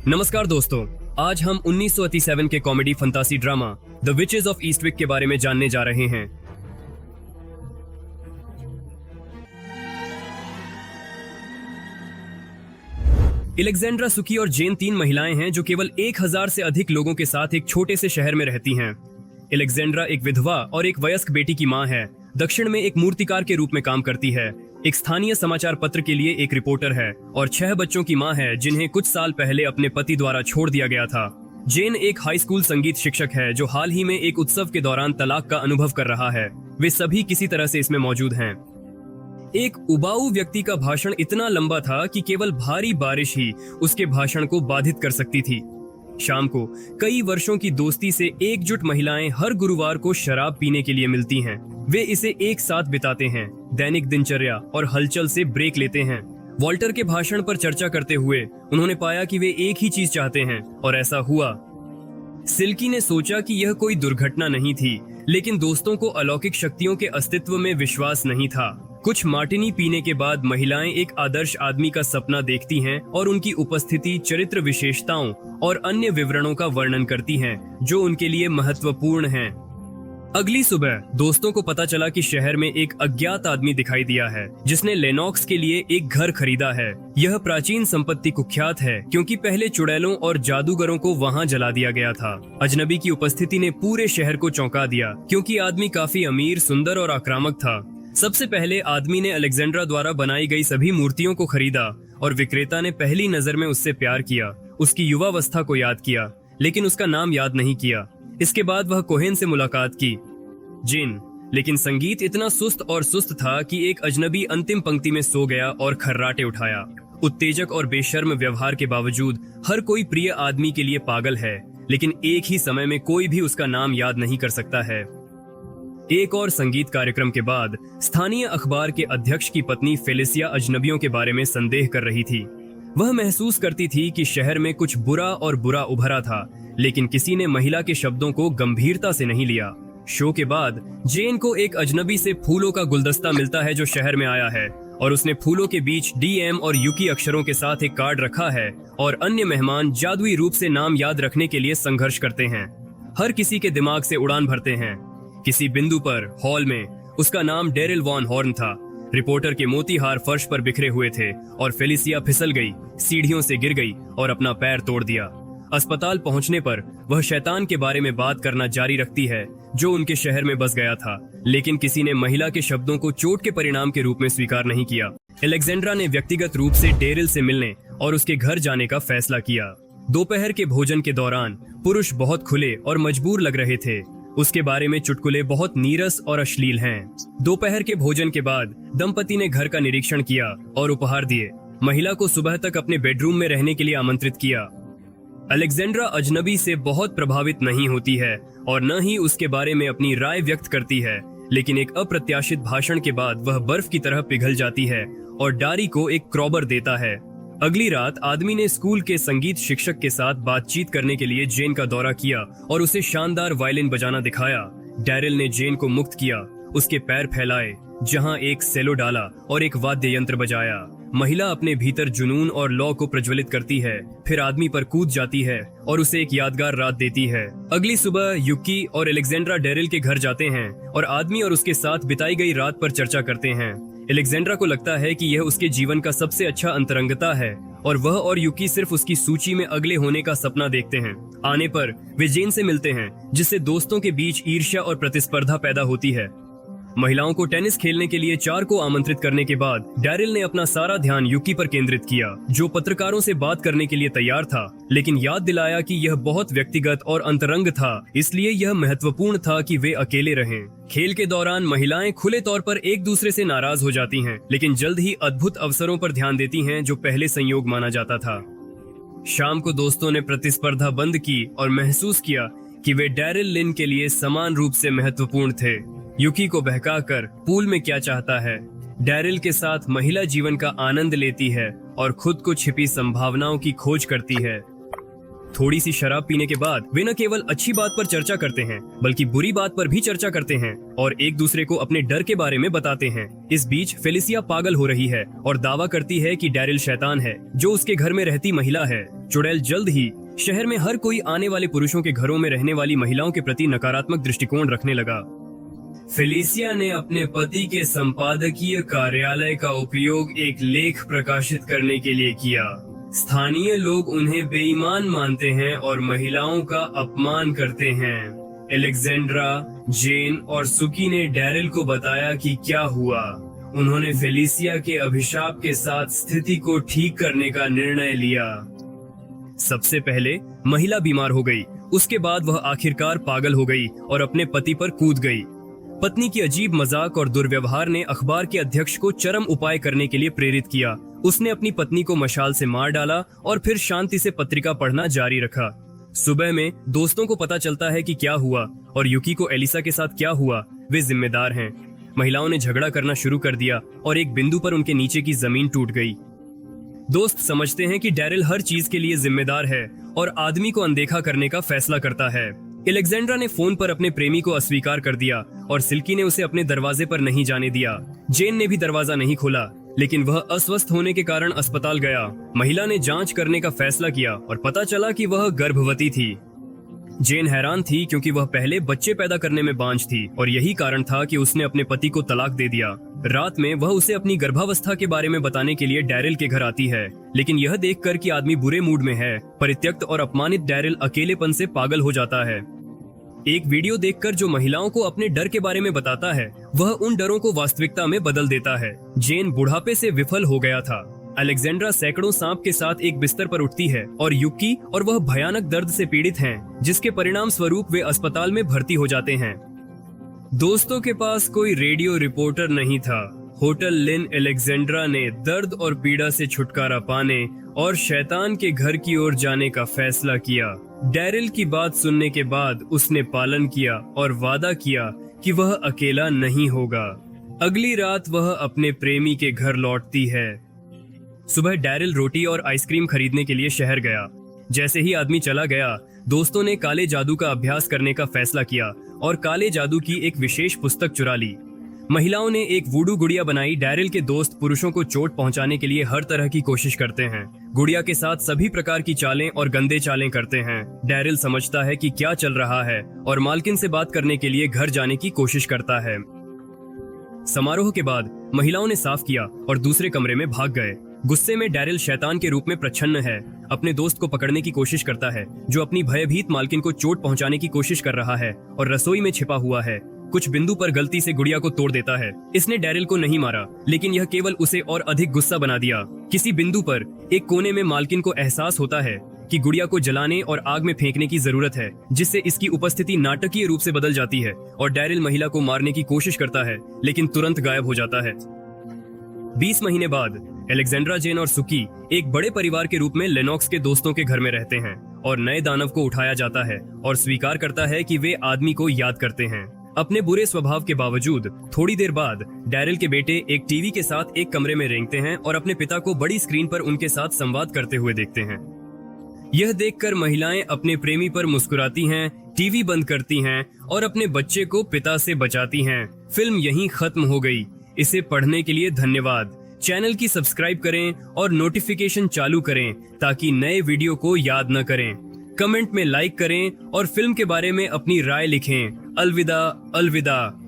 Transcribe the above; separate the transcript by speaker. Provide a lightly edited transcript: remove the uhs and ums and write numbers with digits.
Speaker 1: नमस्कार दोस्तों, आज हम 1987 के comedy fantasy drama the witches of Eastwick के बारे में जानने जा रहे हैं। एलेक्जेंड्रा, सुकी और जेन तीन महिलाएं हैं जो केवल 1000 से अधिक लोगों के साथ एक छोटे से शहर में रहती हैं। एलेक्जेंड्रा एक विधवा और एक वयस्क बेटी की मां है। दक्षिण में एक मूर्तिकार के रूप में काम करती है, एक स्थानीय समाचार पत्र के लिए एक रिपोर्टर है और 6 बच्चों की मां है जिन्हें कुछ साल पहले अपने पति द्वारा छोड़ दिया गया था। जेन एक हाई स्कूल संगीत शिक्षक है जो हाल ही में एक उत्सव के दौरान तलाक का अनुभव कर रहा है। वे सभी किसी तरह से इसमें मौजूद हैं। एक उबाऊ व्यक्ति का भाषण इतना लंबा था कि केवल भारी बारिश ही उसके भाषण को बाधित कर सकती थी। शाम को कई वर्षों की दोस्ती से एकजुट महिलाएं हर गुरुवार को शराब पीने के लिए मिलती हैं। वे इसे एक साथ बिताते हैं, दैनिक दिनचर्या और हलचल से ब्रेक लेते हैं। वॉल्टर के भाषण पर चर्चा करते हुए उन्होंने पाया कि वे एक ही चीज चाहते हैं और ऐसा हुआ। सिल्की ने सोचा कि यह कोई दुर्घटना नहीं थी, लेकिन दोस्तों को अलौकिक शक्तियों के अस्तित्व में विश्वास नहीं था। कुछ मार्टिनी पीने के बाद महिलाएं एक आदर्श आदमी का सपना देखती हैं और उनकी उपस्थिति, चरित्र विशेषताओं और अन्य विवरणों का वर्णन करती हैं जो उनके लिए महत्वपूर्ण हैं। अगली सुबह दोस्तों को पता चला कि शहर में एक अज्ञात आदमी दिखाई दिया है जिसने लेनॉक्स के लिए एक घर खरीदा है। यह प्राचीन संपत्ति कुख्यात है क्योंकि पहले चुड़ैलों और जादूगरों को वहां जला दिया गया था। अजनबी की उपस्थिति ने पूरे शहर को चौंका दिया क्योंकि आदमी काफी अमीर, सुंदर और आक्रामक था। सबसे पहले आदमी ने अलेक्जेंड्रा द्वारा बनाई गई सभी मूर्तियों को खरीदा और विक्रेता ने पहली नजर में उससे प्यार किया। उसकी युवावस्था को याद किया लेकिन उसका नाम याद नहीं किया। इसके बाद वह कोहेन से मुलाकात की, जिन, लेकिन संगीत इतना सुस्त और सुस्त था कि एक अजनबी अंतिम पंक्ति में सो गया और खर्राटे उठाया। उत्तेजक और बेशर्म व्यवहार के बावजूद हर कोई प्रिय आदमी के लिए पागल है, लेकिन एक ही समय में कोई भी उसका नाम याद नहीं कर सकता है। एक और संगीत कार्यक्रम के बाद स्थानीय अखबार के अध्यक्ष की पत्नी फेलिसिया अजनबियों के बारे में संदेह कर रही थी। वह महसूस करती थी कि शहर में कुछ बुरा और बुरा उभरा था, लेकिन किसी ने महिला के शब्दों को गंभीरता से नहीं लिया। शो के बाद जेन को एक अजनबी से फूलों का गुलदस्ता मिलता है जो शहर में आया है और उसने फूलों के बीच DM और युकी अक्षरों के साथ एक कार्ड रखा है और अन्य मेहमान जादुई रूप से नाम याद रखने के लिए संघर्ष करते हैं। हर किसी के दिमाग से उड़ान भरते हैं। किसी बिंदु पर हॉल में उसका नाम डेरिल वॉन हॉर्न था। रिपोर्टर के मोती हार फर्श पर बिखरे हुए थे और फेलिसिया फिसल गई, सीढ़ियों से गिर गई और अपना पैर तोड़ दिया। अस्पताल पहुंचने पर वह शैतान के बारे में बात करना जारी रखती है जो उनके शहर में बस गया था, लेकिन किसी ने महिला के शब्दों को चोट के परिणाम के रूप में स्वीकार नहीं किया। एलेक्जेंड्रा ने व्यक्तिगत रूप से डेरिल से मिलने और उसके घर जाने का फैसला किया। दोपहर के भोजन के दौरान पुरुष बहुत खुले और मजबूर लग रहे थे। उसके बारे में चुटकुले बहुत नीरस और अश्लील हैं। दोपहर के भोजन के बाद दंपति ने घर का निरीक्षण किया और उपहार दिए। महिला को सुबह तक अपने बेडरूम में रहने के लिए आमंत्रित किया। अलेक्जेंड्रा अजनबी से बहुत प्रभावित नहीं होती है और न ही उसके बारे में अपनी राय व्यक्त करती है, लेकिन एक अप्रत्याशित भाषण के बाद वह बर्फ की तरह पिघल जाती है और डारी को एक क्रॉबर देता है। अगली रात आदमी ने स्कूल के संगीत शिक्षक के साथ बातचीत करने के लिए जेन का दौरा किया और उसे शानदार वायलिन बजाना दिखाया। डेरिल ने जेन को मुक्त किया, उसके पैर फैलाए, जहां एक सेलो डाला और एक वाद्य यंत्र बजाया। महिला अपने भीतर जुनून और लौ को प्रज्वलित करती है, फिर आदमी पर कूद जाती है और उसे एक यादगार रात देती है। अगली सुबह युकी और एलेक्जेंड्रा डेरिल के घर जाते हैं और आदमी और उसके साथ बिताई गई रात पर चर्चा करते हैं। एलेक्जेंड्रा को लगता है कि यह उसके जीवन का सबसे अच्छा अंतरंगता है और वह और युकी सिर्फ उसकी सूची में अगले होने का सपना देखते हैं। आने पर वे जेन से मिलते हैं, जिससे दोस्तों के बीच ईर्ष्या और प्रतिस्पर्धा पैदा होती है। महिलाओं को टेनिस खेलने के लिए 4 को आमंत्रित करने के बाद डेरिल ने अपना सारा ध्यान युकी पर केंद्रित किया, जो पत्रकारों से बात करने के लिए तैयार था, लेकिन याद दिलाया कि यह बहुत व्यक्तिगत और अंतरंग था, इसलिए यह महत्वपूर्ण था कि वे अकेले रहें। खेल के दौरान महिलाएं खुले तौर पर एक दूसरे से नाराज हो जाती हैं, लेकिन जल्द ही अद्भुत अवसरों पर ध्यान देती हैं जो पहले संयोग माना जाता था। शाम को दोस्तों ने प्रतिस्पर्धा बंद की और महसूस किया कि वे डेरिल लिन के लिए समान रूप से महत्वपूर्ण थे। युकी को बहकाकर पूल में क्या चाहता है, डेरिल के साथ महिला जीवन का आनंद लेती है और खुद को छिपी संभावनाओं की खोज करती है। थोड़ी सी शराब पीने के बाद वे न केवल अच्छी बात पर चर्चा करते हैं बल्कि बुरी बात पर भी चर्चा करते हैं और एक दूसरे को अपने डर के बारे में बताते हैं। इस बीच फेलिसिया पागल हो रही है और दावा करती है कि डैरिल शैतान है जो उसके घर में रहती महिला है। चुड़ैल जल्द ही शहर में हर कोई आने वाले पुरुषों के घरों में रहने वाली महिलाओं के प्रति नकारात्मक दृष्टिकोण रखने लगा। फेलिसिया ने अपने पति के संपादकीय कार्यालय का उपयोग एक लेख प्रकाशित करने के लिए किया। स्थानीय लोग उन्हें बेईमान मानते हैं और महिलाओं का अपमान करते हैं। एलेक्जेंड्रा, जेन और सुकी ने डैरिल को बताया कि क्या हुआ। उन्होंने फेलिसिया के अभिशाप के साथ स्थिति को ठीक करने का निर्णय लिया। सबसे पहले महिला बीमार हो गई, उसके बाद वह आखिरकार पागल हो गई और अपने पति पर कूद गई। पत्नी की अजीब मजाक और दुर्व्यवहार ने अखबार के अध्यक्ष को चरम उपाय करने के लिए प्रेरित किया। उसने अपनी पत्नी को मशाल से मार डाला और फिर शांति से पत्रिका पढ़ना जारी रखा। सुबह में दोस्तों को पता चलता है कि क्या हुआ और युकी को एलिसा के साथ क्या हुआ। वे जिम्मेदार हैं। महिलाओं ने झगड़ा करना शुरू कर दिया और एक बिंदु पर उनके नीचे की जमीन टूट गई। दोस्त समझते हैं कि डैरिल हर चीज के लिए जिम्मेदार है और आदमी को अनदेखा करने का फैसला करता है। एलेक्जेंड्रा ने फोन पर अपने प्रेमी को अस्वीकार कर दिया और सिल्की ने उसे अपने दरवाजे पर नहीं जाने दिया। जेन ने भी दरवाजा नहीं खोला, लेकिन वह अस्वस्थ होने के कारण अस्पताल गया। महिला ने जांच करने का फैसला किया और पता चला कि वह गर्भवती थी। जेन हैरान थी क्योंकि वह पहले बच्चे पैदा करने में बांझ थी और यही कारण था कि उसने अपने पति को तलाक दे दिया। रात में वह उसे अपनी गर्भावस्था के बारे में बताने के लिए डैरिल के घर आती है, लेकिन यह देखकर कि आदमी बुरे मूड में है, परित्यक्त और अपमानित डैरिल अकेलेपन से पागल हो जाता है। एक वीडियो देखकर जो महिलाओं को अपने डर के बारे में बताता है, वह उन डरों को वास्तविकता में बदल देता है। जेन बुढ़ापे से विफल हो गया था। अलेक्जेंड्रा सैकड़ों सांप के साथ एक बिस्तर पर उठती है और युकी और वह भयानक दर्द से पीड़ित हैं, जिसके परिणाम स्वरूप वे अस्पताल में भर्ती हो जाते हैं। दोस्तों के पास कोई रेडियो रिपोर्टर नहीं था। होटल लिन एलेक्जेंड्रा ने दर्द और पीड़ा से छुटकारा पाने और शैतान के घर की ओर जाने का फैसला किया। डैरिल की बात सुनने के बाद उसने पालन किया और वादा किया कि वह अकेला नहीं होगा। अगली रात वह अपने प्रेमी के घर लौटती है। सुबह डैरिल रोटी और आइसक्रीम खरीदने के लिए शहर गया। जैसे ही आदमी चला गया, दोस्तों ने काले जादू का अभ्यास करने का फैसला किया और काले जादू की एक विशेष पुस्तक चुरा ली। महिलाओं ने एक वुडू गुड़िया बनाई। डैरिल के दोस्त पुरुषों को चोट पहुंचाने के लिए हर तरह की कोशिश करते हैं। गुड़िया के साथ सभी प्रकार की चालें और गंदे चालें करते हैं। डैरिल समझता है कि क्या चल रहा है और मालकिन से बात करने के लिए घर जाने की कोशिश करता है। समारोह के बाद महिलाओं ने साफ किया और दूसरे कमरे में भाग गए। गुस्से में डैरिल शैतान के रूप में प्रच्छन्न है। अपने दोस्त को पकड़ने की कोशिश करता है जो अपनी भयभीत मालकिन को चोट पहुंचाने की कोशिश कर रहा है और रसोई में छिपा हुआ है। कुछ बिंदु पर गलती से गुड़िया को तोड़ देता है। इसने डैरिल को नहीं मारा, लेकिन यह केवल उसे और अधिक गुस्सा बना दिया। किसी बिंदु पर एक कोने में मालकिन को एहसास होता है कि गुड़िया को जलाने और आग में फेंकने की जरूरत है, जिससे इसकी उपस्थिति नाटकीय रूप से बदल जाती है और डैरिल महिला को मारने की कोशिश करता है, लेकिन तुरंत गायब हो जाता है। 20 महीने बाद एलेक्जेंड्रा, जेन और सुकी एक बड़े परिवार के रूप में लेनॉक्स के दोस्तों के घर में रहते हैं और नए दानव को उठाया जाता है और स्वीकार करता है कि वे आदमी को याद करते हैं। अपने बुरे स्वभाव के बावजूद थोड़ी देर बाद डैरिल के बेटे एक टीवी के साथ एक कमरे में रेंगते हैं और अपने पिता को बड़ी स्क्रीन पर उनके साथ संवाद करते हुए देखते हैं। यह देखकर महिलाएं अपने प्रेमी पर मुस्कुराती हैं, टीवी बंद करती हैं और अपने बच्चे को पिता से बचाती हैं। फिल्म यहीं खत्म हो गई। इसे पढ़ने के लिए धन्यवाद। चैनल की सब्सक्राइब करें और नोटिफिकेशन चालू करें ताकि नए वीडियो को याद न करें। कमेंट में लाइक करें और फिल्म के बारे में अपनी राय लिखें। अलविदा अलविदा।